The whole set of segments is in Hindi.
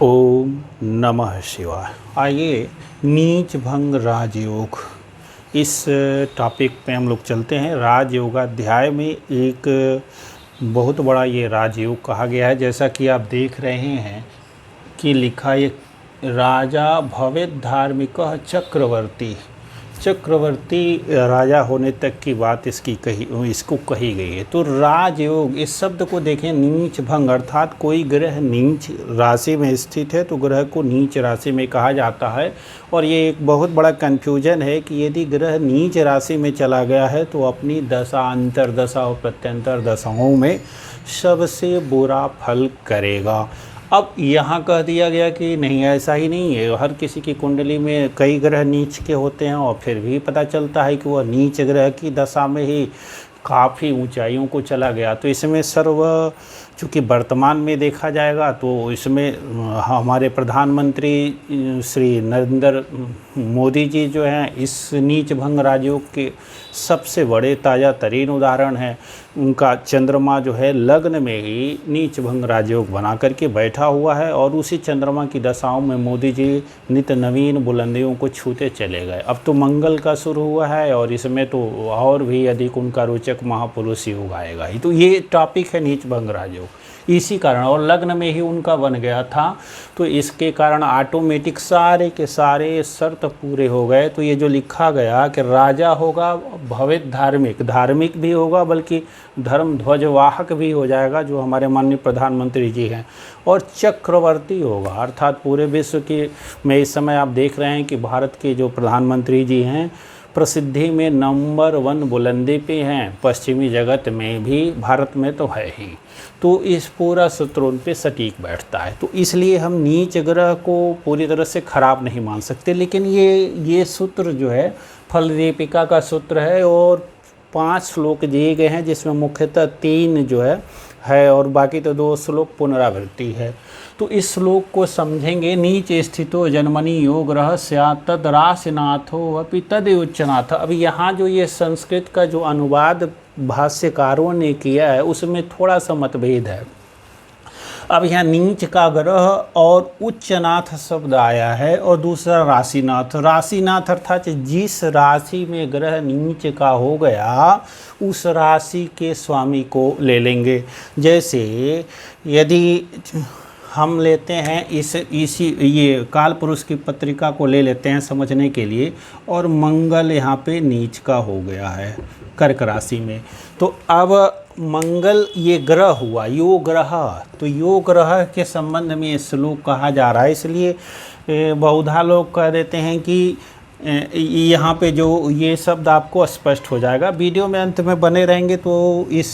ओम नमः शिवाय। आइए नीच भंग राजयोग इस टॉपिक पे हम लोग चलते हैं। राजयोगाध्याय में एक बहुत बड़ा ये राजयोग कहा गया है। जैसा कि आप देख रहे हैं कि लिखा है राजा भवेत् धार्मिकः चक्रवर्ती। चक्रवर्ती राजा होने तक की बात इसको कही गई है। तो राजयोग इस शब्द को देखें, नीच भंग अर्थात कोई ग्रह नीच राशि में स्थित है तो ग्रह को नीच राशि में कहा जाता है। और ये एक बहुत बड़ा कन्फ्यूजन है कि यदि ग्रह नीच राशि में चला गया है तो अपनी दशा, अंतर्दशा और प्रत्यंतर दशाओं में सबसे बुरा फल करेगा। अब यहाँ कह दिया गया कि नहीं, ऐसा ही नहीं है। हर किसी की कुंडली में कई ग्रह नीच के होते हैं और फिर भी पता चलता है कि वह नीच ग्रह की दशा में ही काफ़ी ऊंचाइयों को चला गया। तो इसमें चूँकि वर्तमान में देखा जाएगा तो इसमें हमारे प्रधानमंत्री श्री नरेंद्र मोदी जी जो हैं इस नीच भंग राजयोग के सबसे बड़े ताज़ा तरीन उदाहरण हैं। उनका चंद्रमा जो है लग्न में ही नीच भंग राजयोग बना करके बैठा हुआ है और उसी चंद्रमा की दशाओं में मोदी जी नित्य नवीन बुलंदियों को छूते चले गए। अब तो मंगल का शुरू हुआ है और इसमें तो और भी अधिक उनका रोचक महापुरुष योग आएगा ही। तो ये टॉपिक है नीच भंग राजयोग। इसी कारण, और लग्न में ही उनका बन गया था तो इसके कारण ऑटोमेटिक सारे के सारे शर्त पूरे हो गए। तो ये जो लिखा गया कि राजा होगा भवेत् धार्मिक भी होगा, बल्कि धर्म ध्वजवाहक भी हो जाएगा जो हमारे माननीय प्रधानमंत्री जी हैं, और चक्रवर्ती होगा अर्थात पूरे विश्व की में इस समय आप देख रहे हैं कि भारत के जो प्रधानमंत्री जी हैं प्रसिद्धि में नंबर 1 बुलंदी पे हैं। पश्चिमी जगत में भी भारत में तो है ही। तो इस पूरा सूत्र उन पे सटीक बैठता है। तो इसलिए हम नीच ग्रह को पूरी तरह से ख़राब नहीं मान सकते। लेकिन ये सूत्र जो है फलदीपिका का सूत्र है और 5 श्लोक दिए गए हैं जिसमें मुख्यतः 3 जो है और बाकी तो 2 श्लोक पुनरावृत्ति है। तो इस श्लोक को समझेंगे। नीच स्थितो जन्मनि यो ग्रह स्यात् तद् राशिनाथो अपि तदेव उच्चनाथ। अब यहाँ जो ये संस्कृत का जो अनुवाद भाष्यकारों ने किया है उसमें थोड़ा सा मतभेद है। अब यहाँ नीच का ग्रह और उच्चनाथ शब्द आया है और दूसरा राशिनाथ। राशिनाथ अर्थात जिस राशि में ग्रह नीच का हो गया उस राशि के स्वामी को ले लेंगे। जैसे यदि हम लेते हैं ये काल पुरुष की पत्रिका को ले लेते हैं समझने के लिए, और मंगल यहाँ पे नीच का हो गया है कर्क राशि में। तो अब मंगल ये ग्रह हुआ योग ग्रह, तो योग ग्रह के संबंध में ये श्लोक कहा जा रहा है। इसलिए बहुधा लोग कह देते हैं कि यहाँ पे जो ये शब्द आपको स्पष्ट हो जाएगा। वीडियो में अंत में बने रहेंगे तो इस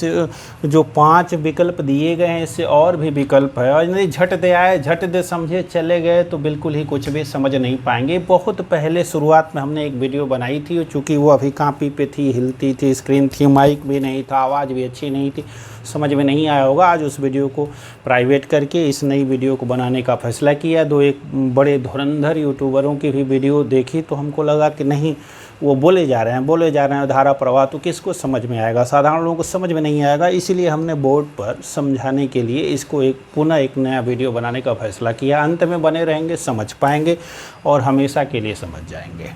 जो 5 विकल्प दिए गए हैं इससे और भी विकल्प है, और नहीं झट दे आए झट दे समझे चले गए तो बिल्कुल ही कुछ भी समझ नहीं पाएंगे। बहुत पहले शुरुआत में हमने एक वीडियो बनाई थी, चूँकि वो अभी कॉपी पे थी, हिलती थी, स्क्रीन थी, माइक भी नहीं था, आवाज़ भी अच्छी नहीं थी, समझ में नहीं आया होगा। आज उस वीडियो को प्राइवेट करके इस नई वीडियो को बनाने का फैसला किया। एक बड़े धुरंधर यूट्यूबरों की भी वीडियो देखी तो हमको लगा कि नहीं, वो बोले जा रहे हैं धारा प्रवाह, तो किसको समझ में आएगा, साधारण लोगों को समझ में नहीं आएगा। इसीलिए हमने बोर्ड पर समझाने के लिए इसको पुनः एक नया वीडियो बनाने का फैसला किया। अंत में बने रहेंगे, समझ पाएंगे और हमेशा के लिए समझ जाएंगे,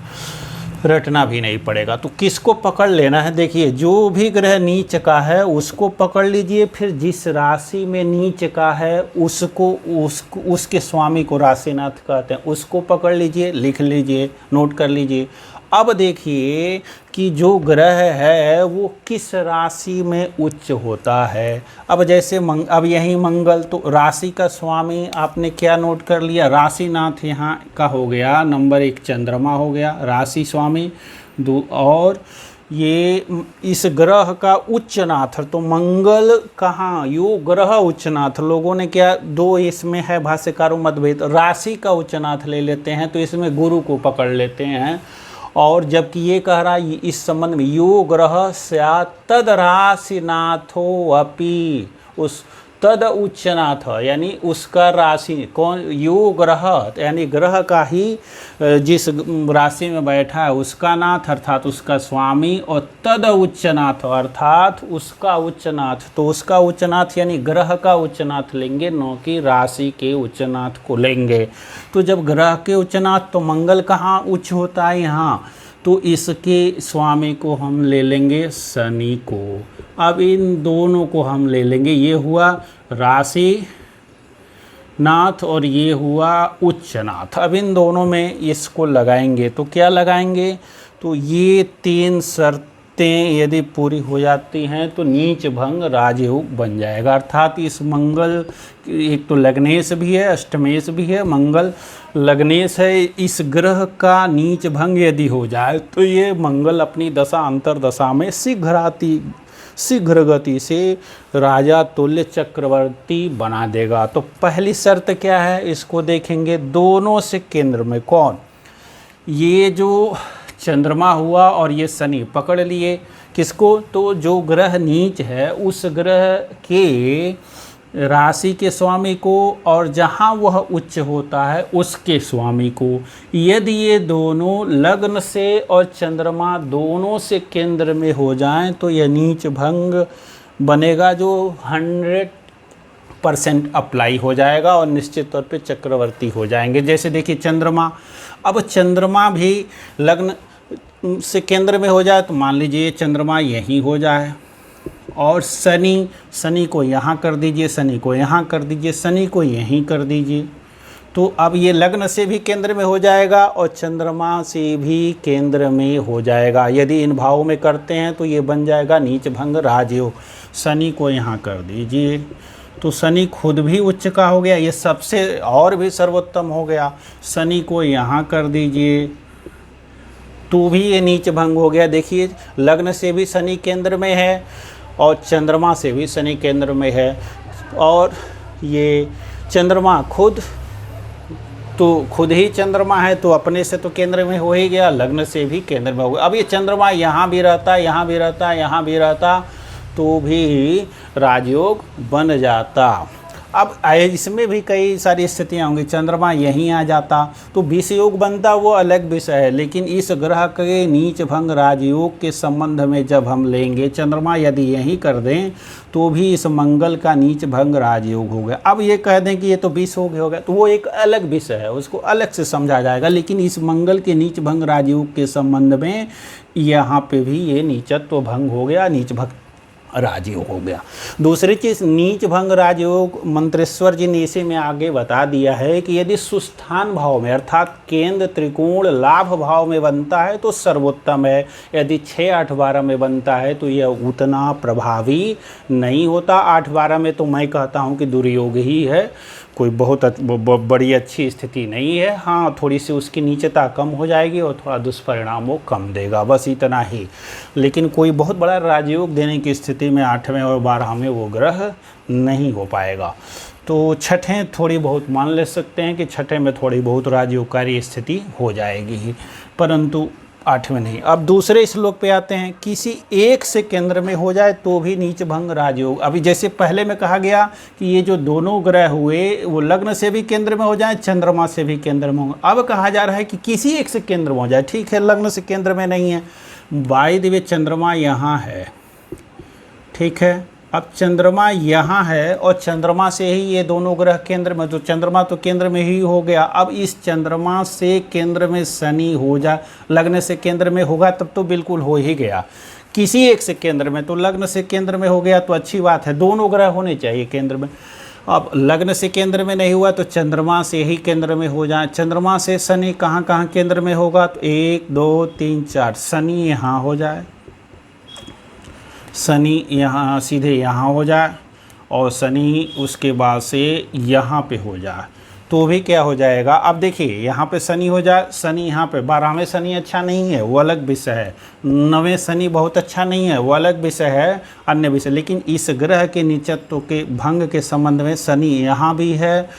रटना भी नहीं पड़ेगा। तो किसको पकड़ लेना है, देखिए जो भी ग्रह नीच का है उसको पकड़ लीजिए, फिर जिस राशि में नीच का है उसके स्वामी को राशिनाथ कहते हैं, उसको पकड़ लीजिए, लिख लीजिए, नोट कर लीजिए। अब देखिए कि जो ग्रह है वो किस राशि में उच्च होता है। अब जैसे अब यही मंगल, तो राशि का स्वामी आपने क्या नोट कर लिया, राशिनाथ यहाँ का हो गया, नंबर 1 चंद्रमा हो गया राशि स्वामी। और ये इस ग्रह का उच्चनाथ, तो मंगल कहाँ, यो ग्रह उच्चनाथ। लोगों ने क्या 2 इसमें है भाष्यकारों मतभेद, राशि का उच्चनाथ ले लेते हैं तो इसमें गुरु को पकड़ लेते हैं, और जबकि ये कह रहा है इस संबंध में यो ग्रह स्यात् तद् राशिनाथो अपि, उस तद उच्चनाथ, यानी उसका राशि कौन, यो ग्रह यानी ग्रह का ही जिस राशि में बैठा है उसका नाथ अर्थात उसका स्वामी, और तद उच्चनाथ अर्थात उसका उच्चनाथ। तो उसका उच्चनाथ यानी ग्रह का उच्चनाथ लेंगे, न कि राशि के उच्चनाथ को लेंगे। तो जब ग्रह के उच्चनाथ तो मंगल कहाँ उच्च होता है यहाँ, तो इसके स्वामी को हम ले लेंगे शनि को। अब इन दोनों को हम ले लेंगे, ये हुआ राशि नाथ और ये हुआ उच्चनाथ। अब इन दोनों में इसको लगाएंगे तो क्या लगाएंगे, तो ये तीन शर्तें यदि पूरी हो जाती हैं तो नीच भंग राजयोग बन जाएगा। अर्थात इस मंगल, एक तो लग्नेश भी है अष्टमेश भी है, मंगल लग्नेश है, इस ग्रह का नीच भंग यदि हो जाए तो ये मंगल अपनी दशा अंतरदशा में शीघ्र गति से राजा तुल्य चक्रवर्ती बना देगा। तो पहली शर्त क्या है, इसको देखेंगे दोनों से केंद्र में कौन, ये जो चंद्रमा हुआ और ये शनि पकड़ लिए किसको, तो जो ग्रह नीच है उस ग्रह के राशि के स्वामी को, और जहाँ वह उच्च होता है उसके स्वामी को। यदि ये दोनों लग्न से और चंद्रमा दोनों से केंद्र में हो जाएं तो यह नीच भंग बनेगा, जो 100% अप्लाई हो जाएगा और निश्चित तौर पे चक्रवर्ती हो जाएंगे। जैसे देखिए चंद्रमा, अब चंद्रमा भी लग्न से केंद्र में हो जाए तो मान लीजिए चंद्रमा यहीं हो जाए, और शनि को यहाँ कर दीजिए, शनि को यहाँ कर दीजिए, शनि को यहीं कर दीजिए। तो अब ये लग्न से भी केंद्र में हो जाएगा और चंद्रमा से भी केंद्र में हो जाएगा। यदि इन भावों में करते हैं तो ये बन जाएगा नीच भंग राजयोग। शनि को यहाँ कर दीजिए तो शनि खुद भी उच्च का हो गया, ये सबसे और भी सर्वोत्तम हो गया। शनि को यहाँ कर दीजिए तो भी ये नीच भंग हो गया। देखिए लग्न से भी शनि केंद्र में है और चंद्रमा से भी शनि केंद्र में है, और ये चंद्रमा खुद ही चंद्रमा है तो अपने से तो केंद्र में हो ही गया, लग्न से भी केंद्र में हो गया। अब ये चंद्रमा यहाँ भी रहता, यहाँ भी रहता, यहाँ भी रहता तो भी राजयोग बन जाता। अब इसमें भी कई सारी स्थितियाँ होंगी, चंद्रमा यहीं आ जाता तो विष योग बनता, वो अलग विषय है। लेकिन इस ग्रह के नीच भंग राजयोग के संबंध में जब हम लेंगे, चंद्रमा यदि यहीं कर दें तो भी इस मंगल का नीच भंग राजयोग हो गया। अब ये कह दें कि ये तो विष योग हो गया, तो वो एक अलग विषय है, उसको अलग से समझा जाएगा। लेकिन इस मंगल के नीच भंग राजयोग के संबंध में यहाँ पे भी ये नीचत्व भंग हो गया, नीच भंग राजयोग हो गया। दूसरी चीज़, नीच भंग राजयोग मंत्रेश्वर जी ने इसी में आगे बता दिया है कि यदि सुस्थान भाव में अर्थात केंद्र त्रिकोण लाभ भाव में बनता है तो सर्वोत्तम है। यदि 6, 8, 12 में बनता है तो यह उतना प्रभावी नहीं होता। 8, 12 में तो मैं कहता हूँ कि दुर्योग ही है, कोई बहुत बड़ी अच्छी स्थिति नहीं है। हाँ, थोड़ी सी उसकी नीचता कम हो जाएगी और थोड़ा दुष्परिणाम वो कम देगा, बस इतना ही। लेकिन कोई बहुत बड़ा राजयोग देने की स्थिति में 8वें और 12वें में वो ग्रह नहीं हो पाएगा। तो छठें थोड़ी बहुत मान ले सकते हैं कि छठे में थोड़ी बहुत राजयोगकारी स्थिति हो जाएगी ही, परंतु 8वें नहीं। अब दूसरे श्लोक पे आते हैं, किसी एक से केंद्र में हो जाए तो भी नीच भंग राजयोग। अभी जैसे पहले में कहा गया कि ये जो दोनों ग्रह हुए वो लग्न से भी केंद्र में हो जाए, चंद्रमा से भी केंद्र में हो। अब कहा जा रहा है कि किसी एक से केंद्र में हो जाए। ठीक है, लग्न से केंद्र में नहीं है, बाय द वे चंद्रमा यहाँ है, ठीक है। अब चंद्रमा यहाँ है और चंद्रमा से ही ये दोनों ग्रह केंद्र में, तो चंद्रमा तो केंद्र में ही हो गया। अब इस चंद्रमा से केंद्र में शनि हो जाए, लग्न से केंद्र में होगा तब तो बिल्कुल हो ही गया। किसी एक से केंद्र में, तो लग्न से केंद्र में हो गया तो अच्छी बात है, दोनों ग्रह होने चाहिए केंद्र में। अब लग्न से केंद्र में नहीं हुआ तो चंद्रमा से ही केंद्र में हो जाए। चंद्रमा से शनि कहाँ कहाँ केंद्र में होगा, तो 1, 2, 3, 4 शनि यहाँ हो जाए, शनि यहाँ सीधे यहाँ हो जाए और शनि उसके बाद से यहाँ पे हो जाए तो भी क्या हो जाएगा। अब देखिए यहाँ पे शनि हो जाए, शनि यहाँ पे 12वें शनि अच्छा नहीं है, वो अलग विषय है। 9वें शनि बहुत अच्छा नहीं है, वो अलग विषय है, अन्य विषय। लेकिन इस ग्रह के नीचत्व के भंग के संबंध में शनि यहाँ भी है,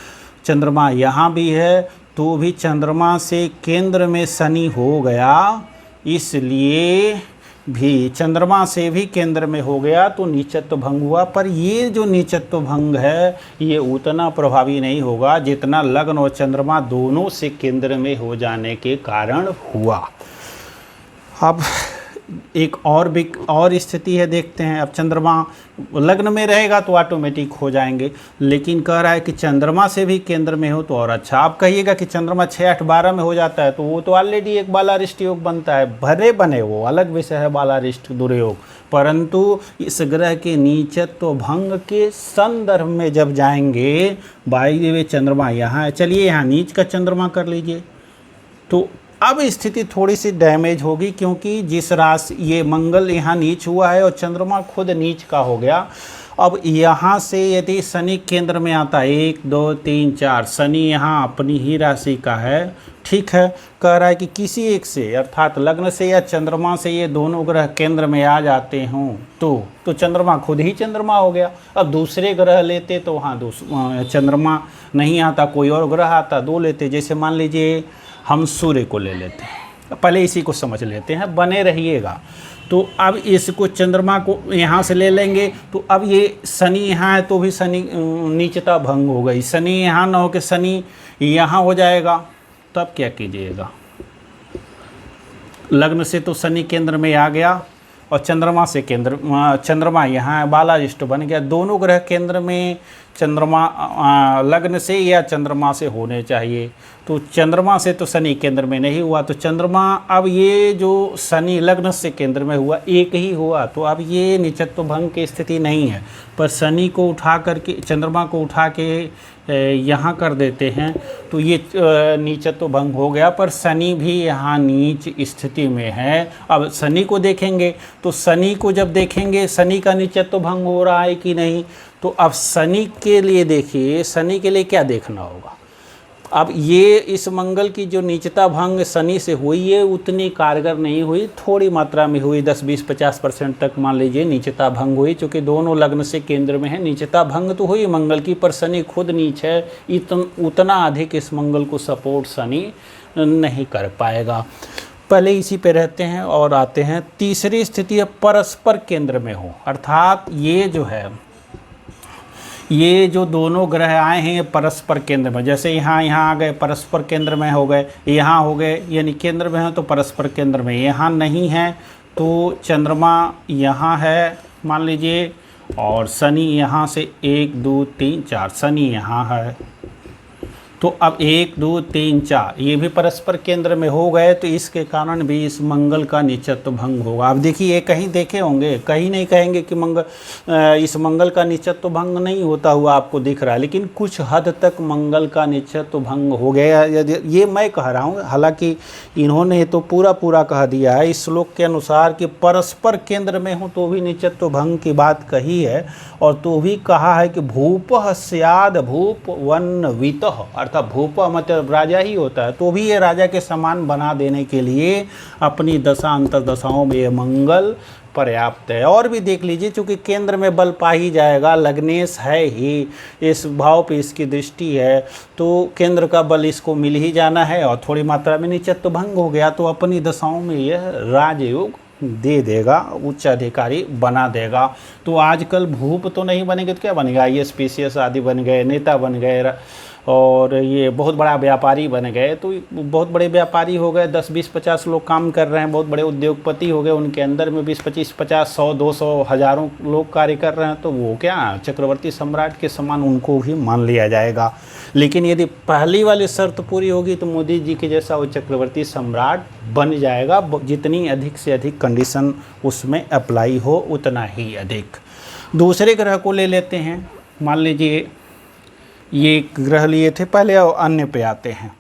चंद्रमा यहाँ भी है, तो भी चंद्रमा से केंद्र में शनि हो गया, इसलिए भी चंद्रमा से भी केंद्र में हो गया तो नीचत्व भंग हुआ। पर ये जो नीचत्व भंग है ये उतना प्रभावी नहीं होगा जितना लग्न और चंद्रमा दोनों से केंद्र में हो जाने के कारण हुआ। अब एक और स्थिति है, देखते हैं। अब चंद्रमा लग्न में रहेगा तो ऑटोमेटिक हो जाएंगे, लेकिन कह रहा है कि चंद्रमा से भी केंद्र में हो तो और अच्छा। आप कहिएगा कि चंद्रमा 6, 8, 12 में हो जाता है तो वो तो ऑलरेडी एक बालारिष्ट योग बनता है, भरे बने, वो अलग विषय है बालारिष्ट दुर्योग। परंतु इस ग्रह के नीचत्व भंग के संदर्भ में जब जाएंगे, बाई वे चंद्रमा यहाँ है, चलिए यहाँ नीच का चंद्रमा कर लीजिए, तो अब स्थिति थोड़ी सी डैमेज होगी, क्योंकि जिस राशि ये मंगल यहाँ नीच हुआ है और चंद्रमा खुद नीच का हो गया। अब यहाँ से यदि शनि केंद्र में आता है, 1, 2, 3, 4, शनि यहाँ अपनी ही राशि का है, ठीक है। कह रहा है कि किसी एक से अर्थात लग्न से या चंद्रमा से ये दोनों ग्रह केंद्र में आ जाते हों तो चंद्रमा खुद ही चंद्रमा हो गया। अब दूसरे ग्रह लेते तो वहाँ चंद्रमा नहीं आता, कोई और ग्रह आता, 2 लेते। जैसे मान लीजिए हम सूर्य को ले लेते हैं, पहले इसी को समझ लेते हैं, बने रहिएगा। तो अब इसको चंद्रमा को यहाँ से ले लेंगे, तो अब ये शनि यहाँ है तो भी शनि नीचता भंग हो गई। शनि यहाँ ना हो के शनि यहाँ हो जाएगा, तब क्या कीजिएगा? लग्न से तो शनि केंद्र में आ गया और चंद्रमा यहाँ बालारिष्ट बन गया। दोनों ग्रह केंद्र में चंद्रमा लग्न से या चंद्रमा से होने चाहिए, तो चंद्रमा से तो शनि केंद्र में नहीं हुआ, तो चंद्रमा अब ये जो शनि लग्न से केंद्र में हुआ एक ही हुआ, तो अब ये नीचत्व भंग की स्थिति नहीं है। पर शनि को उठा करके चंद्रमा को उठा के यहाँ कर देते हैं तो ये नीचत्व भंग हो गया। पर शनि भी यहाँ नीच स्थिति में है। अब शनि को देखेंगे तो शनि को जब देखेंगे शनि का नीचत्व भंग हो रहा है कि नहीं, तो अब शनि के लिए देखिए, शनि के लिए क्या देखना होगा। अब ये इस मंगल की जो नीचता भंग शनि से हुई ये उतनी कारगर नहीं हुई, थोड़ी मात्रा में हुई, 10, 20, 50% तक मान लीजिए नीचता भंग हुई, चूँकि दोनों लग्न से केंद्र में है। नीचता भंग तो हुई मंगल की, पर शनि खुद नीच है, उतना अधिक इस मंगल को सपोर्ट शनि नहीं कर पाएगा। पहले इसी पे रहते हैं और आते हैं तीसरी स्थिति है परस्पर केंद्र में हो, अर्थात ये जो दोनों ग्रह आए हैं परस्पर केंद्र में, जैसे यहाँ आ गए परस्पर केंद्र में हो गए, यहाँ हो गए, यानी केंद्र में है तो परस्पर केंद्र में। यहाँ नहीं है तो चंद्रमा यहाँ है मान लीजिए, और शनि यहाँ से 1, 2, 3, 4 शनि यहाँ है, तो अब 1, 2, 3, 4 ये भी परस्पर केंद्र में हो गए, तो इसके कारण भी इस मंगल का नीचत्व भंग होगा। अब देखिए कहीं देखे होंगे, कहीं नहीं कहेंगे कि इस मंगल का नीचत्व भंग नहीं होता हुआ आपको दिख रहा है, लेकिन कुछ हद तक मंगल का नीचत्व भंग हो गया। ये मैं कह रहा हूँ, हालांकि इन्होंने तो पूरा कह दिया है इस श्लोक के अनुसार कि परस्पर केंद्र में हो तो भी नीचत्व भंग की बात कही है, और तो भी कहा है कि भूपः स्याद भूप वन्वितः, अर्थात भूप मतलब राजा ही होता है, तो भी ये राजा के समान बना देने के लिए अपनी दशा अंतर्दशाओं में ये मंगल पर्याप्त है। और भी देख लीजिए, चूँकि केंद्र में बल पा ही जाएगा, लग्नेश है ही, इस भाव पे इसकी दृष्टि है, तो केंद्र का बल इसको मिल ही जाना है, और थोड़ी मात्रा में नीचत्व भंग हो गया तो अपनी दशाओं में यह राजयोग दे देगा, उच्च अधिकारी बना देगा। तो आजकल भूप तो नहीं बनेंगे तो क्या बनेगा, IAS PCS आदि बन गए, नेता बन गए, और ये बहुत बड़ा व्यापारी बन गए, तो बहुत बड़े व्यापारी हो गए, 10, 20, 50 लोग काम कर रहे हैं, बहुत बड़े उद्योगपति हो गए, उनके अंदर में 20, 25, 50, 100, 200, हज़ारों लोग कार्य कर रहे हैं, तो वो क्या चक्रवर्ती सम्राट के समान उनको भी मान लिया जाएगा। लेकिन यदि पहली वाली शर्त पूरी होगी तो मोदी जी के जैसा वो चक्रवर्ती सम्राट बन जाएगा। जितनी अधिक से अधिक कंडीशन उसमें अप्लाई हो उतना ही अधिक। दूसरे ग्रह को ले लेते हैं, मान लीजिए ये ग्रह लिए थे पहले और अन्य पे आते हैं।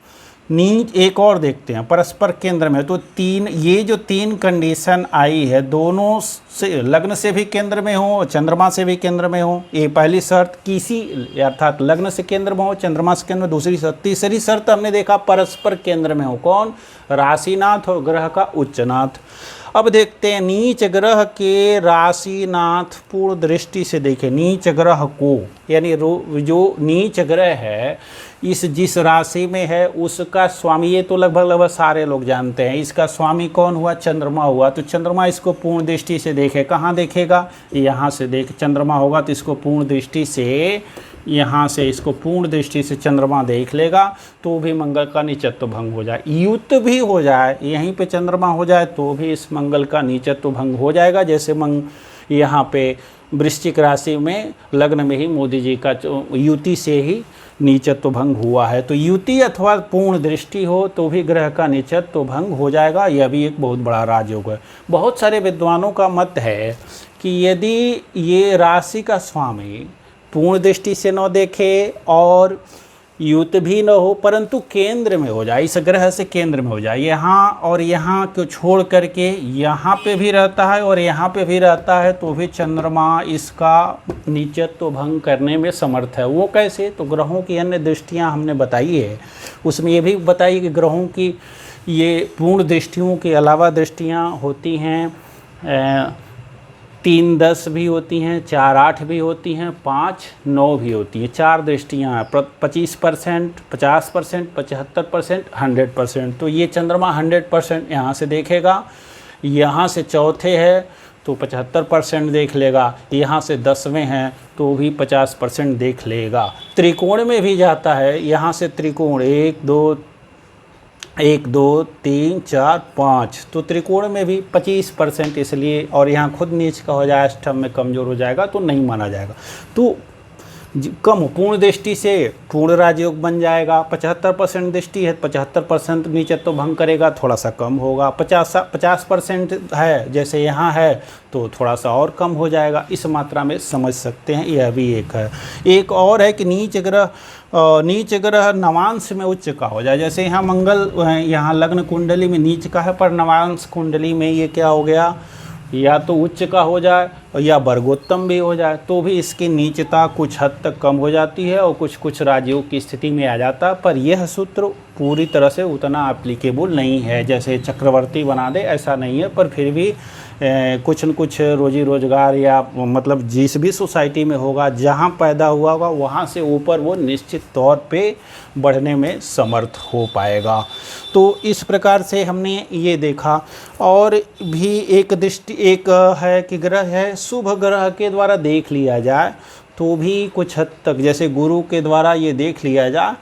नीच एक और देखते हैं परस्पर केंद्र में, तो ये जो 3 कंडीशन आई है, दोनों से लग्न से भी केंद्र में हो, चंद्रमा से भी केंद्र में हो, ये पहली शर्त। किसी अर्थात लग्न से केंद्र में हो, चंद्रमा से केंद्र में दूसरी शर्त। तीसरी शर्त हमने देखा परस्पर केंद्र में हो, कौन? राशिनाथ और ग्रह का उच्चनाथ। अब देखते हैं नीच ग्रह के राशिनाथ पूर्ण दृष्टि से देखें नीच ग्रह को, यानी जो नीच ग्रह है इस जिस राशि में है उसका स्वामी, ये तो लगभग लगभग सारे लोग जानते हैं, इसका स्वामी कौन हुआ? चंद्रमा हुआ। तो चंद्रमा इसको पूर्ण दृष्टि से देखे, कहाँ देखेगा? यहाँ से देख, चंद्रमा होगा तो इसको पूर्ण दृष्टि से, यहाँ से इसको पूर्ण दृष्टि से चंद्रमा देख लेगा तो भी मंगल का नीचत्व भंग हो जाए। युत भी हो जाए, यहीं पे चंद्रमा हो जाए तो भी इस मंगल का नीचत्व भंग हो जाएगा। जैसे यहाँ पे वृश्चिक राशि में लग्न में ही मोदी जी का युति से ही नीचत्व भंग हुआ है। तो युति अथवा पूर्ण दृष्टि हो तो भी ग्रह का नीचत्व भंग हो जाएगा। यह भी एक बहुत बड़ा राजयोग है। बहुत सारे विद्वानों का मत है कि यदि ये राशि का स्वामी पूर्ण दृष्टि से न देखे और युत भी न हो, परंतु केंद्र में हो जाए, इस ग्रह से केंद्र में हो जाए, यहाँ और यहाँ को छोड़ करके यहाँ पे भी रहता है और यहाँ पे भी रहता है, तो भी चंद्रमा इसका नीचत्व भंग करने में समर्थ है। वो कैसे? तो ग्रहों की अन्य दृष्टियाँ हमने बताई है, उसमें ये भी बताई कि ग्रहों की ये पूर्ण दृष्टियों के अलावा दृष्टियाँ होती हैं, 3-10 भी होती हैं, 4-8 भी होती हैं, 5-9 भी होती हैं। 4 दृष्टियाँ 25%, 50%, 75%, 100%। तो ये चंद्रमा 100% यहाँ से देखेगा, यहाँ से चौथे है तो 75% देख लेगा, यहाँ से 10वें हैं तो भी 50% देख लेगा। त्रिकोण में भी जाता है, यहाँ से त्रिकोण 1 2 3 4 5, तो त्रिकोण में भी 25% इसलिए, और यहाँ खुद नीच का हो जाए, अष्टम में कमज़ोर हो जाएगा तो नहीं माना जाएगा। तो कम पूर्ण दृष्टि से पूर्ण राजयोग बन जाएगा। 75% दृष्टि है, 75% नीचत्व भंग करेगा, थोड़ा सा कम होगा। 50% है जैसे यहाँ है तो थोड़ा सा और कम हो जाएगा। इस मात्रा में समझ सकते हैं। यह भी एक है। एक और है कि नीच ग्रह नवांश में उच्च का हो जाए। जैसे यहाँ मंगल यहाँ लग्न कुंडली में नीच का है, पर नवांश कुंडली में ये क्या हो गया, या तो उच्च का हो जाए या वर्गोत्तम भी हो जाए, तो भी इसकी नीचता कुछ हद तक कम हो जाती है और कुछ राजयोग की स्थिति में आ जाता है। पर यह सूत्र पूरी तरह से उतना एप्लीकेबल नहीं है, जैसे चक्रवर्ती बना दे ऐसा नहीं है। पर फिर भी कुछ न कुछ रोजी रोजगार या मतलब जिस भी सोसाइटी में होगा, जहाँ पैदा हुआ होगा, वहाँ से ऊपर वो निश्चित तौर पे बढ़ने में समर्थ हो पाएगा। तो इस प्रकार से हमने ये देखा। और भी एक है कि ग्रह है शुभ ग्रह के द्वारा देख लिया जाए तो भी कुछ हद तक, जैसे गुरु के द्वारा ये देख लिया जाए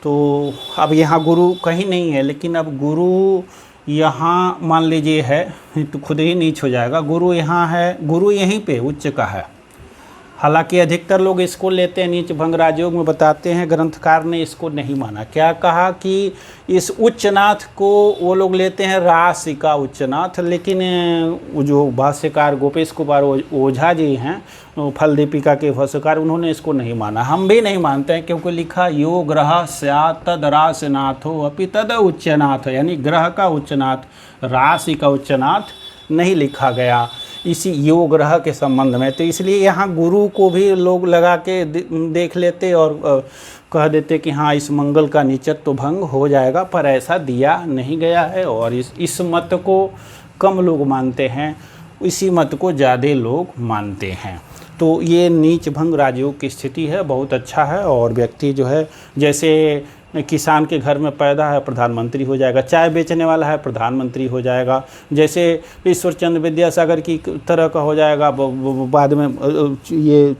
तो अब यहाँ गुरु कहीं नहीं है, लेकिन अब गुरु यहाँ मान लीजिए है तो खुद ही नीच हो जाएगा। गुरु यहाँ है, गुरु यहीं पे उच्च का है। हालांकि अधिकतर लोग इसको लेते हैं, नीच भंग राजयोग में बताते हैं, ग्रंथकार ने इसको नहीं माना। क्या कहा कि इस उच्चनाथ को वो लोग लेते हैं राशि का उच्चनाथ, लेकिन जो भाष्यकार गोपेश कुमार ओझा जी हैं, फल दीपिका के भाष्यकार, उन्होंने इसको नहीं माना। हम भी नहीं मानते हैं, क्योंकि लिखा यो ग्रह स्यात् तद राशिनाथो अपि तद उच्चनाथ, यानी ग्रह का उच्चनाथ, राशि का उच्चनाथ नहीं लिखा गया इसी योग ग्रह के संबंध में। तो इसलिए यहाँ गुरु को भी लोग लगा के देख लेते और कह देते कि हाँ इस मंगल का नीचत्व भंग हो जाएगा, पर ऐसा दिया नहीं गया है। और इस मत को कम लोग मानते हैं, इसी मत को ज़्यादा लोग मानते हैं। तो ये नीच भंग राजयोग की स्थिति है, बहुत अच्छा है। और व्यक्ति जो है, जैसे किसान के घर में पैदा है प्रधानमंत्री हो जाएगा, चाय बेचने वाला है प्रधानमंत्री हो जाएगा, जैसे ईश्वर चंद्र विद्यासागर की तरह का हो जाएगा, बाद में ये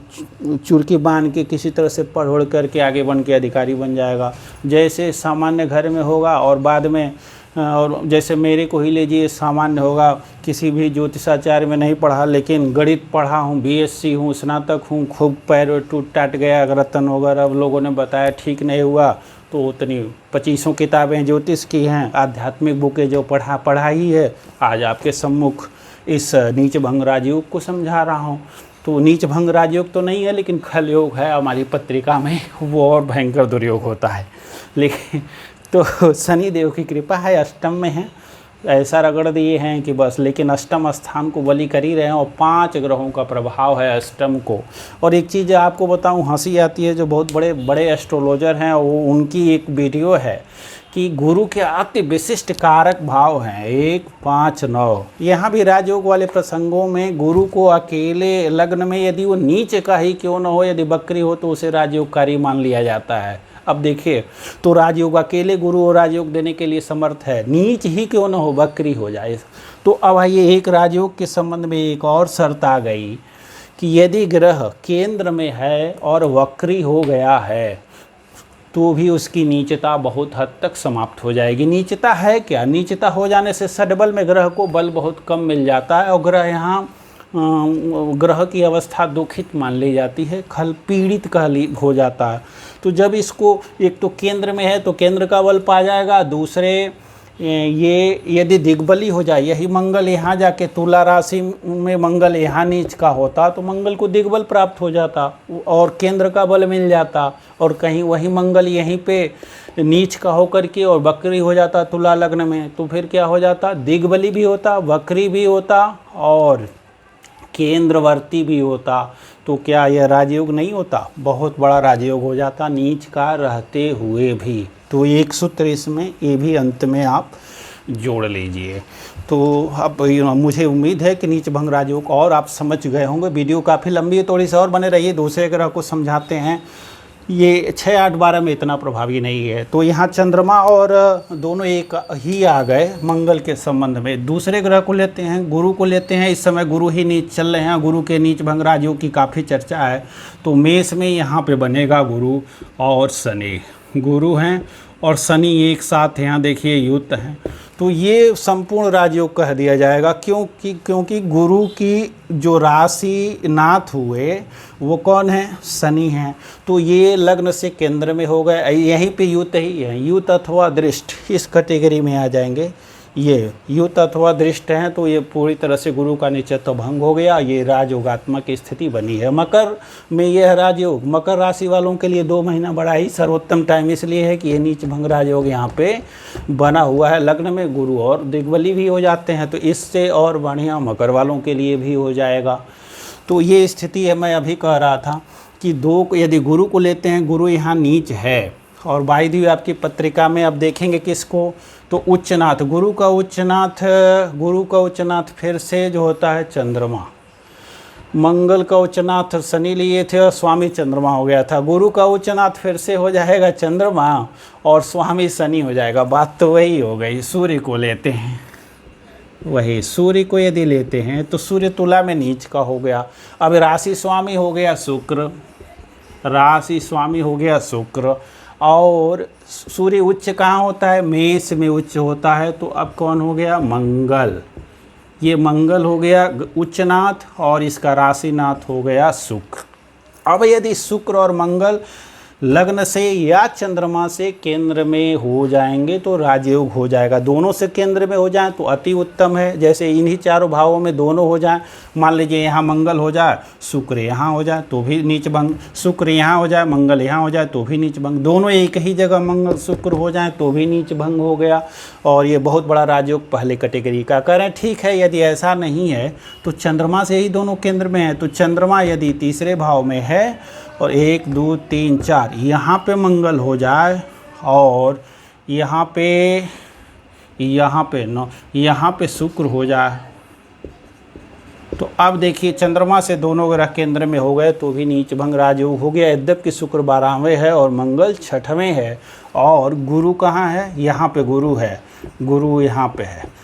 चुरकी बांध के किसी तरह से पढ़ करके आगे बन के अधिकारी बन जाएगा। जैसे सामान्य घर में होगा और बाद में, और जैसे मेरे को ही लीजिए, सामान्य होगा, किसी भी ज्योतिषाचार्य में नहीं पढ़ा, लेकिन गणित पढ़ा हूँ, बीएससी हूँ, स्नातक हूँ, खूब पैर टूट टाट गया, रतन वगैरह अब लोगों ने बताया ठीक नहीं हुआ, तो उतनी 25 किताबें ज्योतिष की हैं, आध्यात्मिक बुकें जो पढ़ाई है, आज आपके सम्मुख इस नीच भंग राजयोग को समझा रहा हूँ। तो नीच भंग राजयोग तो नहीं है, लेकिन खल योग है हमारी पत्रिका में, वो और भयंकर दुर्योग होता है। लेकिन तो शनि देव की कृपा है, अष्टम में है, ऐसा रगड़ दिए हैं कि बस। लेकिन अष्टम स्थान को बलि कर ही रहे हैं, और 5 ग्रहों का प्रभाव है अष्टम को। और एक चीज़ आपको बताऊं, हंसी आती है, जो बहुत बड़े बड़े एस्ट्रोलॉजर हैं, वो उनकी एक वीडियो है कि गुरु के अति विशिष्ट कारक भाव हैं 1, 5, 9। यहाँ भी राजयोग वाले प्रसंगों में गुरु को अकेले लग्न में, यदि वो नीच का ही क्यों न हो, यदि बकरी हो तो उसे राजयोगकारी मान लिया जाता है। अब देखिए, तो राजयोग अकेले गुरु और राजयोग देने के लिए समर्थ है, नीच ही क्यों न हो, वक्री हो जाए। तो अब आइए एक राजयोग के संबंध में एक और शर्त आ गई कि यदि ग्रह केंद्र में है और वक्री हो गया है तो भी उसकी नीचता बहुत हद तक समाप्त हो जाएगी। नीचता है क्या? नीचता हो जाने से षड्बल में ग्रह को बल बहुत कम मिल जाता है और ग्रह यहाँ ग्रह की अवस्था दुखित मान ली जाती है, खल पीड़ित हो जाता है। तो जब इसको एक तो केंद्र में है तो केंद्र का बल पा जाएगा, दूसरे ये यदि दिग्बली हो जाए, यही मंगल यहाँ जाके तुला राशि में मंगल यहाँ नीच का होता तो मंगल को दिग्बल प्राप्त हो जाता और केंद्र का बल मिल जाता, और कहीं वही मंगल यहीं पे नीच का होकर के और वक्री हो जाता तुला लग्न में, तो फिर क्या हो जाता, दिग्बली भी होता, वक्री भी होता और केंद्रवर्ती भी होता। तो क्या यह राजयोग नहीं होता? बहुत बड़ा राजयोग हो जाता नीच का रहते हुए भी। तो एक सूत्र इसमें ये भी अंत में आप जोड़ लीजिए। तो अब मुझे उम्मीद है कि नीच भंग राजयोग और आप समझ गए होंगे। वीडियो काफ़ी लंबी है, थोड़ी सी और बने रहिए, दूसरे ग्रह को समझाते हैं। ये 6, 8, 12 में इतना प्रभावी नहीं है। तो यहाँ चंद्रमा और दोनों एक ही आ गए मंगल के संबंध में। दूसरे ग्रह को लेते हैं, गुरु को लेते हैं। इस समय गुरु ही नीच चल रहे हैं, गुरु के नीच भंग राजयोग की काफ़ी चर्चा है। तो मेष में यहाँ पे बनेगा गुरु और शनि, गुरु हैं और शनि एक साथ यहाँ देखिए युक्त हैं। तो ये संपूर्ण राजयोग कह दिया जाएगा, क्योंकि गुरु की जो राशि नाथ हुए वो कौन है? शनि हैं। तो ये लग्न से केंद्र में हो गए, यहीं पे युत ही है, युत अथवा दृष्ट इस कैटेगरी में आ जाएंगे। ये युत अथवा दृष्ट हैं तो ये पूरी तरह से गुरु का निचत्व भंग हो गया, ये राजयोगात्मक स्थिति बनी है। मकर में यह राजयोग, मकर राशि वालों के लिए 2 महीना बड़ा ही सर्वोत्तम टाइम इसलिए है कि ये नीच भंग राजयोग यहाँ पे बना हुआ है। लग्न में गुरु और दिग्बली भी हो जाते हैं तो इससे और बढ़िया मकर वालों के लिए भी हो जाएगा। तो ये स्थिति है, मैं अभी कह रहा था कि यदि गुरु को लेते हैं, गुरु यहाँ नीच है और बाई दी आपकी पत्रिका में अब देखेंगे किसको, तो उच्चनाथ, गुरु का उच्चनाथ फिर से जो होता है चंद्रमा। मंगल का उच्चनाथ शनि लिए थे और स्वामी चंद्रमा हो गया था। गुरु का उच्चनाथ फिर से हो जाएगा चंद्रमा और स्वामी शनि हो जाएगा। बात तो वही हो गई। सूर्य को लेते हैं, वही सूर्य को यदि लेते हैं तो सूर्य तुला में नीच का हो गया। अब राशि स्वामी हो गया शुक्र, राशि स्वामी हो गया शुक्र, और सूर्य उच्च कहाँ होता है? मेष में उच्च होता है। तो अब कौन हो गया? मंगल। ये मंगल हो गया उच्चनाथ और इसका राशिनाथ हो गया शुक्र। अब यदि शुक्र और मंगल लग्न से या चंद्रमा से केंद्र में हो जाएंगे तो राजयोग हो जाएगा। दोनों से केंद्र में हो जाए तो अति उत्तम है। जैसे इन्हीं चारों भावों में दोनों हो जाए, मान लीजिए यहाँ मंगल हो जाए, शुक्र यहाँ हो जाए तो भी नीच भंग, शुक्र यहाँ हो जाए, मंगल यहाँ हो जाए तो भी नीच भंग, दोनों एक ही जगह मंगल शुक्र हो जाए तो भी नीच भंग हो गया। और ये बहुत बड़ा राजयोग पहले कैटेगरी का कर रहे हैं। ठीक है, यदि ऐसा नहीं है तो चंद्रमा से ही दोनों केंद्र में है। तो चंद्रमा यदि तीसरे भाव में है और 1, 2, 3, 4 यहाँ पे मंगल हो जाए और यहाँ पे शुक्र हो जाए, तो अब देखिए चंद्रमा से दोनों ग्रह केंद्र में हो गए तो भी नीच भंग राजयोग हो गया। यद्यपि शुक्र 12वें है और मंगल 6वें है। और गुरु कहाँ है? यहाँ पे गुरु है, गुरु यहाँ पे है,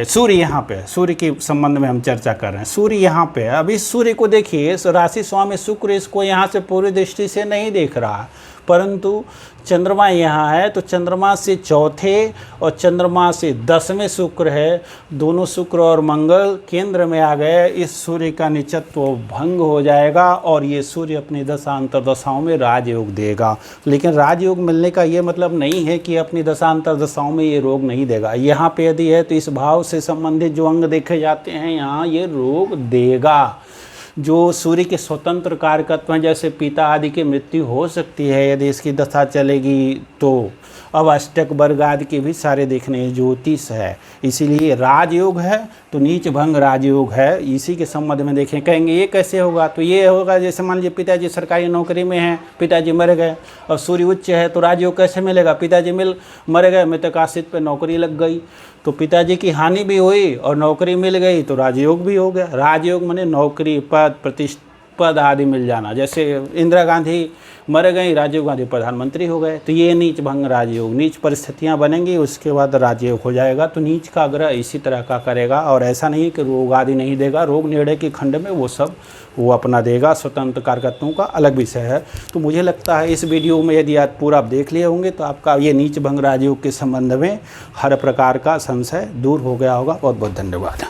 सूर्य यहाँ पे, सूर्य के संबंध में हम चर्चा कर रहे हैं। सूर्य यहाँ पे है। अब इस सूर्य को देखिए, राशि स्वामी शुक्र इसको यहाँ से पूरी दृष्टि से नहीं देख रहा, परंतु चंद्रमा यहाँ है तो चंद्रमा से चौथे और चंद्रमा से 10वें शुक्र है। दोनों शुक्र और मंगल केंद्र में आ गए। इस सूर्य का निचत्व भंग हो जाएगा और ये सूर्य अपनी दशा अंतर्दशाओं में राजयोग देगा। लेकिन राजयोग मिलने का ये मतलब नहीं है कि अपनी दशा अंतर्दशाओं में ये रोग नहीं देगा। यहाँ पे यदि है तो इस भाव से संबंधित जो अंग देखे जाते हैं यहाँ ये रोग देगा। जो सूर्य के स्वतंत्र कारकत्व हैं, जैसे पिता आदि की मृत्यु हो सकती है यदि इसकी दशा चलेगी तो। अब अष्टक वर्ग आदि के भी सारे देखने, ज्योतिष है, इसीलिए राजयोग है तो नीच भंग राजयोग है। इसी के संबंध में देखें, कहेंगे ये कैसे होगा? तो ये होगा जैसे मान लीजिए पिताजी सरकारी नौकरी में हैं, पिताजी मर गए और सूर्य उच्च है तो राजयोग कैसे मिलेगा? पिताजी मर गए, मृतक आश्रित पे नौकरी लग गई तो पिताजी की हानि भी हुई और नौकरी मिल गई तो राजयोग भी हो गया। राजयोग माने नौकरी, पद, प्रतिष्ठा, पद आदि मिल जाना। जैसे इंदिरा गांधी मर गए, राजीव गांधी प्रधानमंत्री हो गए। तो ये नीच भंग राजयोग, नीच परिस्थितियां बनेंगी, उसके बाद राजयोग हो जाएगा। तो नीच का ग्रह इसी तरह का करेगा, और ऐसा नहीं कि रोग आदि नहीं देगा, रोग नेड़े के खंड में वो सब वो अपना देगा। स्वतंत्र कार्यकर्ताओं का अलग विषय है। तो मुझे लगता है इस वीडियो में यदि आप पूरा देख लिए होंगे तो आपका ये नीच भंग राजयोग के संबंध में हर प्रकार का संशय दूर हो गया होगा। बहुत बहुत धन्यवाद।